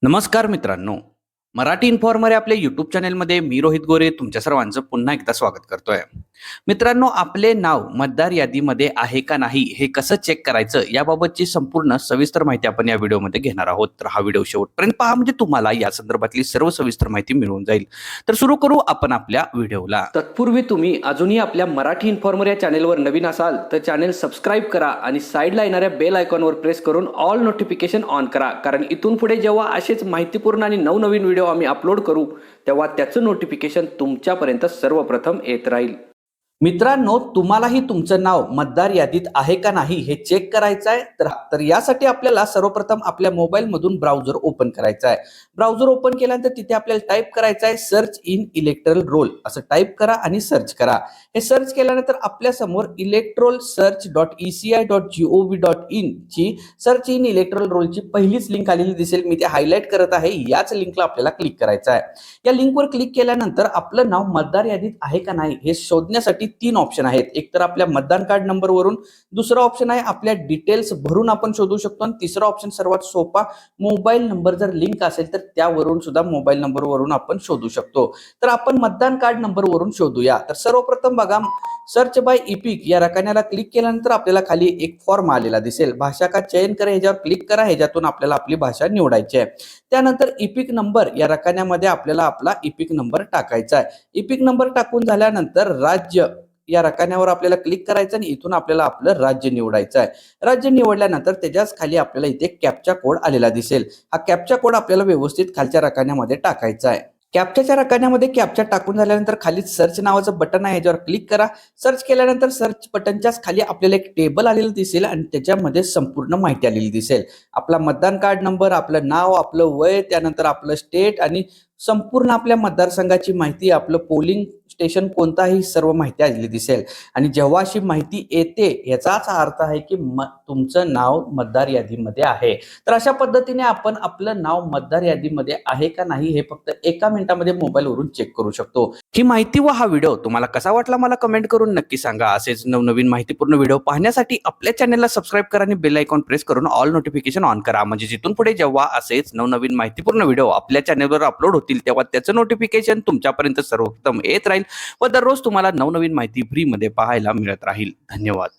नमस्कार मित्रांनो, मराठी इन्फॉर्मर या आपल्या यूट्यूब चॅनलमध्ये मी रोहित गोरे तुमच्या सर्वांचं पुन्हा एकदा स्वागत करतोय. मित्रांनो, आपले नाव मतदार यादीमध्ये आहे का नाही हे कसं चेक करायचं याबाबतची संपूर्ण सविस्तर माहिती आपण या व्हिडिओमध्ये घेणार आहोत. तर हा व्हिडिओ शेवटपर्यंत पहा म्हणजे तुम्हाला या संदर्भातली सर्व सविस्तर माहिती मिळून जाईल. तर सुरू करू आपण आपल्या व्हिडिओला. तत्पूर्वी तुम्ही अजूनही आपल्या मराठी इन्फॉर्मर या चॅनलवर नवीन असाल तर चॅनल सबस्क्राईब करा आणि साईडला येणाऱ्या बेल आयकॉनवर प्रेस करून ऑल नोटिफिकेशन ऑन करा, कारण इथून पुढे जेव्हा असेच माहितीपूर्ण आणि नवनवीन व्हिडिओ आम्ही अपलोड करू तेव्हा त्याचं नोटिफिकेशन तुमच्यापर्यंत सर्वप्रथम येत राहील. मित्रांनो, तुम्हालाही तुमचं नाव मतदार यादीत आहे का नाही हे चेक करायचं आहे. तर यासाठी आपल्याला सर्वप्रथम आपल्या मोबाईल मधून ब्राउझर ओपन करायचा आहे. ब्राउझर ओपन केल्यानंतर तिथे आपल्याला टाईप करायचं आहे सर्च इन इलेक्टोरल रोल असं टाईप करा आणि सर्च करा. हे सर्च केल्यानंतर आपल्या समोर इलेक्ट्रोल सर्च .eci.gov.in ची सर्च इन इलेक्ट्रोल रोलची पहिलीच लिंक आलेली दिसेल. मी ते हायलाइट करत आहे. याच लिंकला आपल्याला क्लिक करायचं आहे. या लिंकवर क्लिक केल्यानंतर आपलं नाव मतदार यादीत आहे का नाही हे शोधण्यासाठी तीन ऑप्शन आहेत. एक तर आपल्या मतदान कार्ड नंबर वरून, दुसरा ऑप्शन आहे आपल्या डिटेल्स भरून आपण शोधू शकतो, आणि तिसरा ऑप्शन सर्वात सोपा मोबाईल नंबर जर लिंक असेल तर त्यावरून सुद्धा मोबाईल नंबर वरून आपण शोधू शकतो. तर आपण मतदान कार्ड नंबर वरून शोधूया. तर सर्वप्रथम बघा, सर्च बाय इपिक या रकान्याला क्लिक केल्यानंतर आपल्याला खाली एक फॉर्म आलेला दिसेल. भाषा का चयन करा ह्याच्यावर क्लिक करा. ह्याच्यातून आपल्याला आपली भाषा निवडायची आहे. त्यानंतर इपिक नंबर या रकान्यामध्ये आपल्याला आपला इपिक नंबर टाकायचा आहे. इपिक नंबर टाकून झाल्यानंतर राज्य या रकान्यावर आपल्याला क्लिक करायचं आणि इथून आपल्याला आपलं राज्य निवडायचं आहे. राज्य निवडल्यानंतर त्याच्याच खाली आपल्याला इथे कॅप्चा कोड आलेला दिसेल. हा कॅप्चा कोड आपल्याला व्यवस्थित खालच्या रकान्यामध्ये टाकायचा आहे. कॅप्चाच्या रकान्यामध्ये कॅप्चा टाकून झाल्यानंतर खाली सर्च नावाचं बटन आहे, ह्याच्यावर क्लिक करा. सर्च केल्यानंतर सर्च बटनच्याच खाली आपल्याला एक टेबल आलेलं दिसेल आणि त्याच्यामध्ये संपूर्ण माहिती आलेली दिसेल. आपला मतदान कार्ड नंबर, आपलं नाव, आपलं वय, त्यानंतर आपलं स्टेट आणि संपूर्ण आपल्या मतदारसंघाची माहिती, आपलं पोलिंग स्टेशन कोणताही सर्व माहिती आलेली दिसेल. आणि जेव्हा अशी माहिती येते याचाच अर्थ आहे की तुमचं नाव मतदार यादीमध्ये आहे. तर अशा पद्धतीने आपण आपलं नाव मतदार यादीमध्ये आहे का नाही हे फक्त एका मिनिटामध्ये मोबाईलवरून चेक करू शकतो. ही माहिती व हा व्हिडिओ तुम्हाला कसा वाटला मला कमेंट करून नक्की सांगा. असेच नवनवीन माहितीपूर्ण व्हिडिओ पाहण्यासाठी आपल्या चॅनलला सबस्क्राईब करा आणि बेल आयकॉन प्रेस करून ऑल नोटिफिकेशन ऑन करा, म्हणजे जिथून पुढे जेव्हा असेच नवनवीन माहितीपूर्ण व्हिडिओ आपल्या चॅनलवर अपलोड होतील तेव्हा त्याचं नोटिफिकेशन तुमच्यापर्यंत सर्वप्रथम येत राहील व दररोज तुम्हाला नवनवीन माहिती फ्री मध्ये पाहायला मिळत राहील. धन्यवाद.